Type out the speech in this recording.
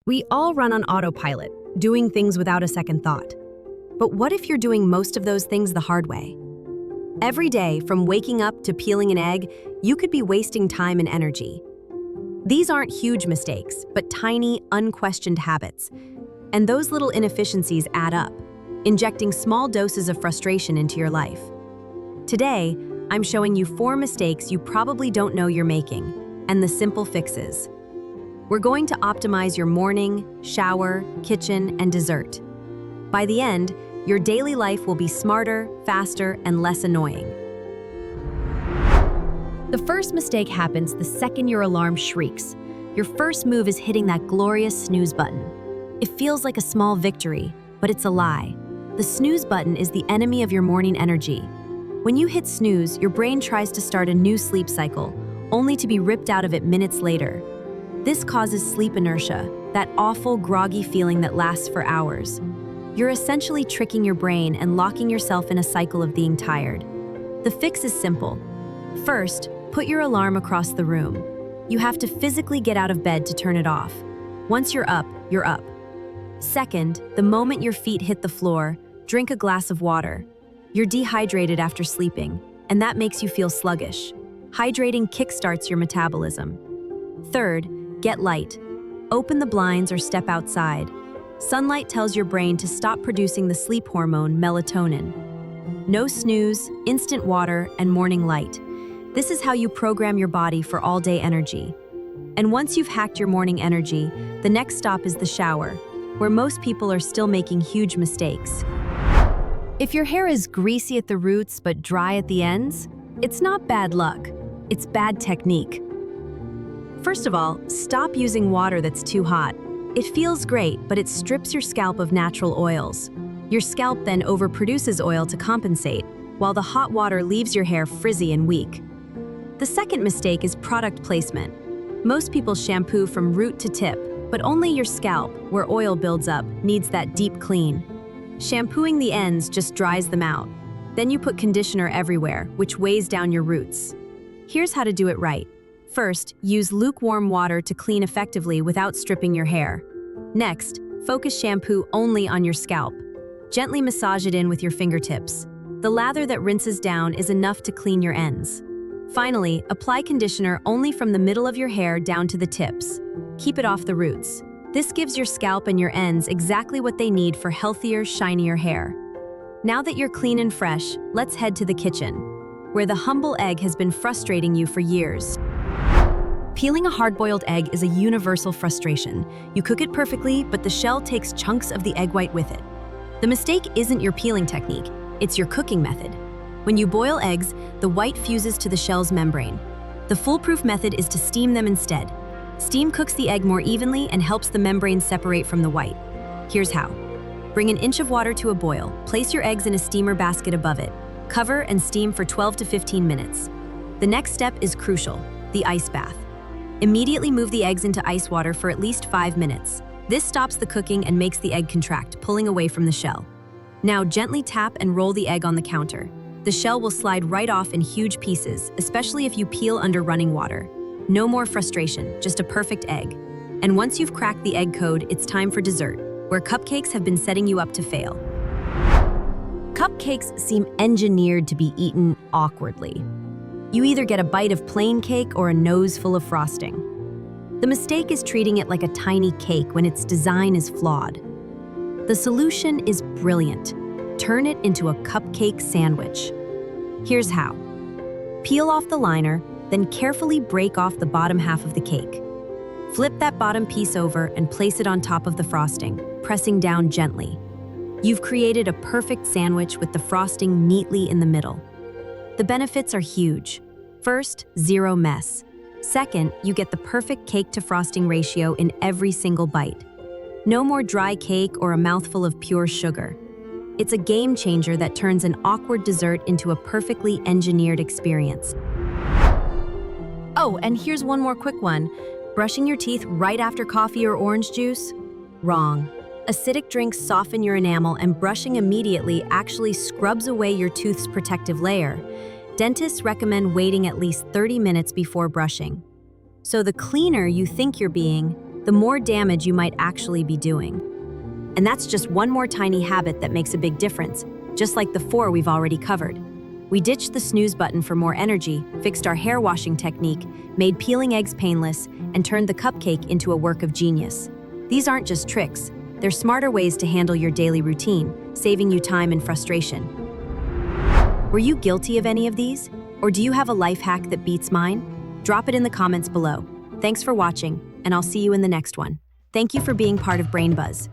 We all run on autopilot, doing things without a second thought. But what if you're doing most of those things the hard way? Every day, from waking up to peeling an egg, you could be wasting time and energy. These aren't huge mistakes, but tiny, unquestioned habits. And those little inefficiencies add up, injecting small doses of frustration into your life. Today, I'm showing you 4 mistakes you probably don't know you're making, and the simple fixes. We're going to optimize your morning, shower, kitchen, and dessert. By the end, your daily life will be smarter, faster, and less annoying. The first mistake happens the second your alarm shrieks. Your first move is hitting that glorious snooze button. It feels like a small victory, but it's a lie. The snooze button is the enemy of your morning energy. When you hit snooze, your brain tries to start a new sleep cycle, only to be ripped out of it minutes later. This causes sleep inertia, that awful, groggy feeling that lasts for hours. You're essentially tricking your brain and locking yourself in a cycle of being tired. The fix is simple. First, put your alarm across the room. You have to physically get out of bed to turn it off. Once you're up, you're up. Second, the moment your feet hit the floor, drink a glass of water. You're dehydrated after sleeping, and that makes you feel sluggish. Hydrating kickstarts your metabolism. Third, get light. Open the blinds or step outside. Sunlight tells your brain to stop producing the sleep hormone melatonin. No snooze, instant water, and morning light. This is how you program your body for all-day energy. And once you've hacked your morning energy, the next stop is the shower, where most people are still making huge mistakes. If your hair is greasy at the roots but dry at the ends, it's not bad luck, it's bad technique. First of all, stop using water that's too hot. It feels great, but it strips your scalp of natural oils. Your scalp then overproduces oil to compensate, while the hot water leaves your hair frizzy and weak. The second mistake is product placement. Most people shampoo from root to tip, but only your scalp, where oil builds up, needs that deep clean. Shampooing the ends just dries them out. Then you put conditioner everywhere, which weighs down your roots. Here's how to do it right. First, use lukewarm water to clean effectively without stripping your hair. Next, focus shampoo only on your scalp. Gently massage it in with your fingertips. The lather that rinses down is enough to clean your ends. Finally, apply conditioner only from the middle of your hair down to the tips. Keep it off the roots. This gives your scalp and your ends exactly what they need for healthier, shinier hair. Now that you're clean and fresh, let's head to the kitchen, where the humble egg has been frustrating you for years. Peeling a hard-boiled egg is a universal frustration. You cook it perfectly, but the shell takes chunks of the egg white with it. The mistake isn't your peeling technique, it's your cooking method. When you boil eggs, the white fuses to the shell's membrane. The foolproof method is to steam them instead. Steam cooks the egg more evenly and helps the membrane separate from the white. Here's how. Bring an inch of water to a boil, place your eggs in a steamer basket above it. Cover and steam for 12 to 15 minutes. The next step is crucial, the ice bath. Immediately move the eggs into ice water for at least 5 minutes. This stops the cooking and makes the egg contract, pulling away from the shell. Now gently tap and roll the egg on the counter. The shell will slide right off in huge pieces, especially if you peel under running water. No more frustration, just a perfect egg. And once you've cracked the egg code, it's time for dessert, where cupcakes have been setting you up to fail. Cupcakes seem engineered to be eaten awkwardly. You either get a bite of plain cake or a nose full of frosting. The mistake is treating it like a tiny cake when its design is flawed. The solution is brilliant. Turn it into a cupcake sandwich. Here's how. Peel off the liner, then carefully break off the bottom half of the cake. Flip that bottom piece over and place it on top of the frosting, pressing down gently. You've created a perfect sandwich with the frosting neatly in the middle. The benefits are huge. First, zero mess. Second, you get the perfect cake-to-frosting ratio in every single bite. No more dry cake or a mouthful of pure sugar. It's a game changer that turns an awkward dessert into a perfectly engineered experience. Oh, and here's one more quick one. Brushing your teeth right after coffee or orange juice? Wrong. Acidic drinks soften your enamel, and brushing immediately actually scrubs away your tooth's protective layer. Dentists recommend waiting at least 30 minutes before brushing. So the cleaner you think you're being, the more damage you might actually be doing. And that's just one more tiny habit that makes a big difference, just like the 4 we've already covered. We ditched the snooze button for more energy, fixed our hair washing technique, made peeling eggs painless, and turned the cupcake into a work of genius. These aren't just tricks, they're smarter ways to handle your daily routine, saving you time and frustration. Were you guilty of any of these? Or do you have a life hack that beats mine? Drop it in the comments below. Thanks for watching, and I'll see you in the next one. Thank you for being part of Brain Buzz.